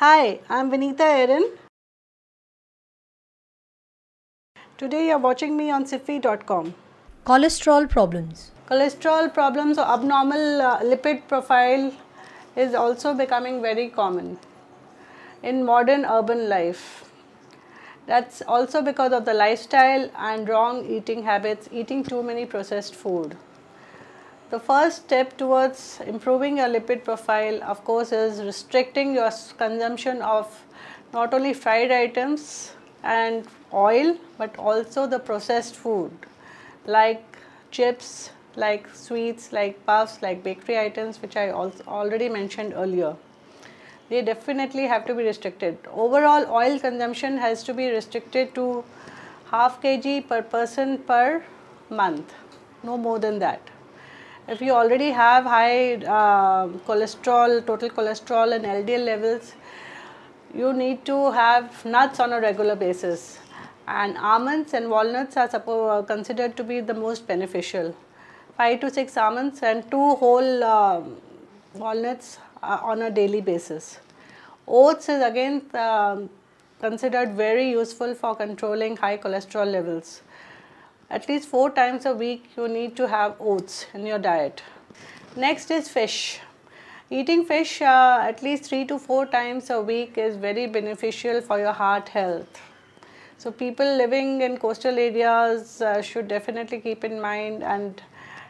Hi, I'm Vinita Aran. Today you're watching me on Sify.com. Cholesterol problems. Cholesterol problems or abnormal lipid profile is also becoming very common in modern urban life. That's also because of the lifestyle and wrong eating habits, eating too many processed food. The first step towards improving your lipid profile, of course, is restricting your consumption of not only fried items and oil, but also the processed food like chips, like sweets, like puffs, like bakery items, which I also already mentioned earlier. They definitely have to be restricted. Overall, oil consumption has to be restricted to half kg per person per month, no more than that. If you already have high cholesterol, total cholesterol and LDL levels, you need to have nuts on a regular basis. And almonds and walnuts are considered to be the most beneficial. 5 to 6 almonds and 2 whole walnuts on a daily basis. Oats is again considered very useful for controlling high cholesterol levels. At least 4 times a week you need to have oats in your diet. Next is fish. Eating fish at least 3 to 4 times a week is very beneficial for your heart health. So people living in coastal areas should definitely keep in mind and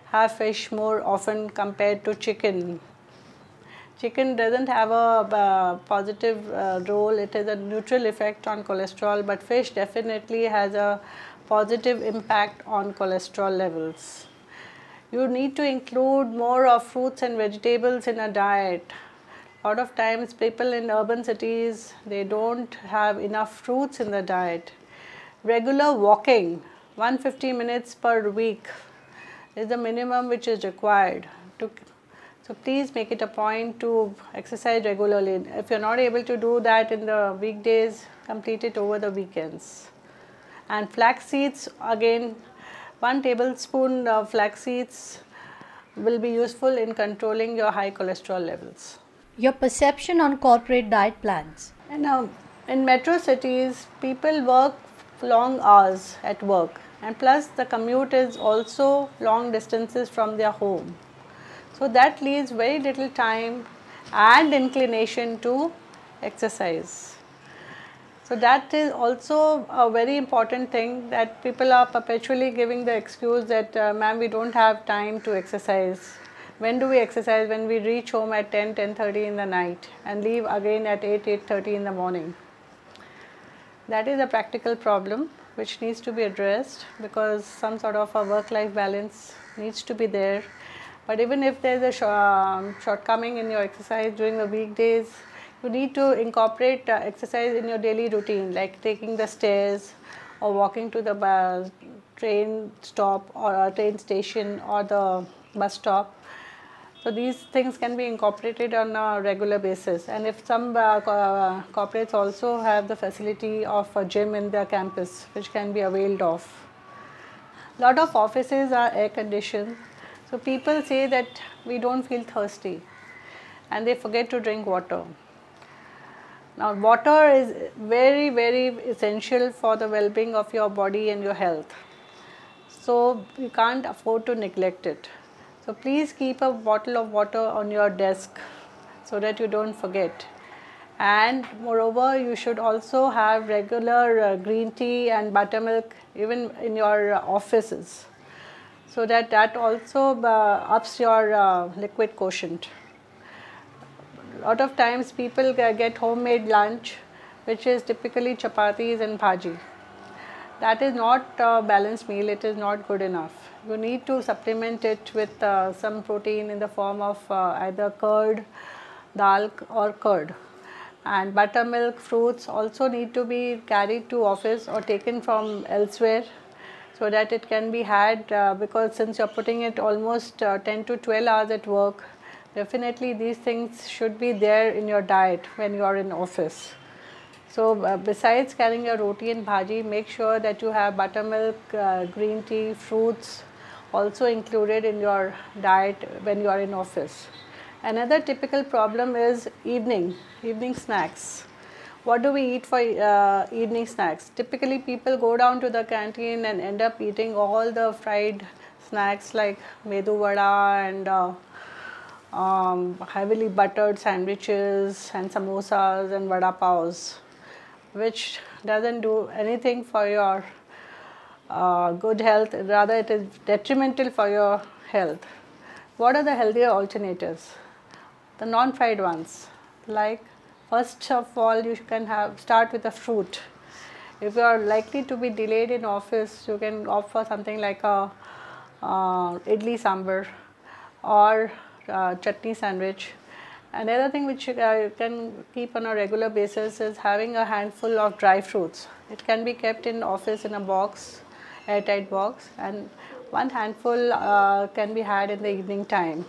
have fish more often compared to chicken. Chicken doesn't have a positive role, it has a neutral effect on cholesterol, but fish definitely has a positive impact on cholesterol levels. You need to include more of fruits and vegetables in a diet. A lot of times people in urban cities, they don't have enough fruits in the diet. Regular walking, 150 minutes per week is the minimum which is required. So please make it a point to exercise regularly. If you're not able to do that in the weekdays, complete it over the weekends. And flax seeds, again, 1 tablespoon of flax seeds will be useful in controlling your high cholesterol levels. Your perception on corporate diet plans. And in metro cities, people work long hours at work, and plus the commute is also long distances from their home. So that leaves very little time and inclination to exercise. So that is also a very important thing, that people are perpetually giving the excuse that ma'am, we don't have time to exercise. When do we exercise? When we reach home at 10:30 in the night and leave again at 8:30 in the morning. That is a practical problem which needs to be addressed, because some sort of a work-life balance needs to be there. But even if there is a shortcoming in your exercise during the weekdays, you need to incorporate exercise in your daily routine, like taking the stairs or walking to the train stop or a train station or the bus stop. So these things can be incorporated on a regular basis. And if some corporates also have the facility of a gym in their campus, which can be availed of. A lot of offices are air conditioned. So people say that we don't feel thirsty and they forget to drink water. Now water is very, very essential for the well-being of your body and your health. So you can't afford to neglect it. So please keep a bottle of water on your desk so that you don't forget. And moreover, you should also have regular green tea and buttermilk even in your offices, so that also ups your liquid quotient. A lot of times people get homemade lunch, which is typically chapatis and bhaji. That is not a balanced meal, it is not good enough. You need to supplement it with some protein in the form of either curd, dal or curd. And buttermilk, fruits also need to be carried to office or taken from elsewhere, so that it can be had, because since you're putting it almost 10 to 12 hours at work, definitely these things should be there in your diet when you are in office. So besides carrying your roti and bhaji, make sure that you have buttermilk, green tea, fruits also included in your diet when you are in office. Another typical problem is evening snacks. What do we eat for evening snacks? Typically people go down to the canteen and end up eating all the fried snacks like medu vada and heavily buttered sandwiches and samosas and vada paos, which doesn't do anything for your good health, rather it is detrimental for your health. What are the healthier alternatives? The non-fried ones, like first of all you can start with a fruit. If you are likely to be delayed in office, you can opt for something like a idli sambar or chutney sandwich. Another thing which you can keep on a regular basis is having a handful of dry fruits. It can be kept in office in a box, airtight box, and one handful can be had in the evening time.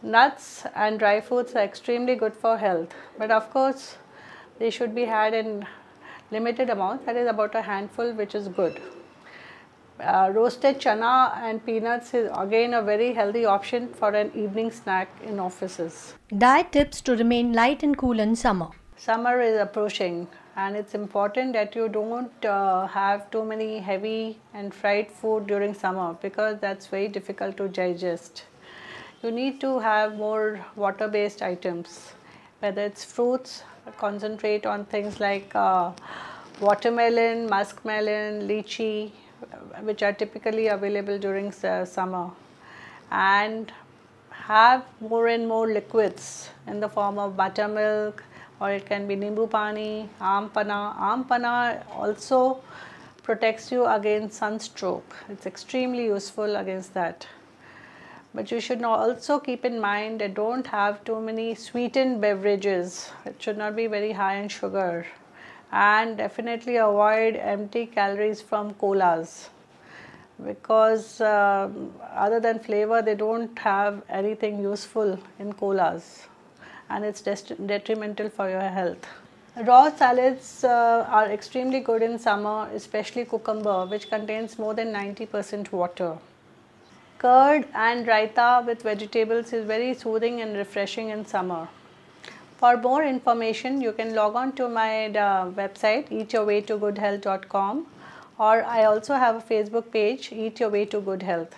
Nuts and dry fruits are extremely good for health, but of course they should be had in limited amounts, that is about a handful, which is good. Roasted chana and peanuts is again a very healthy option for an evening snack in offices. Diet tips to remain light and cool in summer. Summer is approaching and it's important that you don't have too many heavy and fried food during summer, because that's very difficult to digest. You need to have more water based items, whether it's fruits, concentrate on things like watermelon, muskmelon, lychee, which are typically available during summer, and have more and more liquids in the form of buttermilk, or it can be nimbu pani, aam panna. Aam panna also protects you against sunstroke. It's extremely useful against that. But you should also keep in mind that don't have too many sweetened beverages. It should not be very high in sugar, and definitely avoid empty calories from colas, because other than flavor they don't have anything useful in colas, and it's detrimental for your health. Raw salads are extremely good in summer, especially cucumber, which contains more than 90% water. Curd and raita with vegetables is very soothing and refreshing in summer. For more information, you can log on to my website eatyourwaytogoodhealth.com, or I also have a Facebook page, Eat Your Way to Good Health.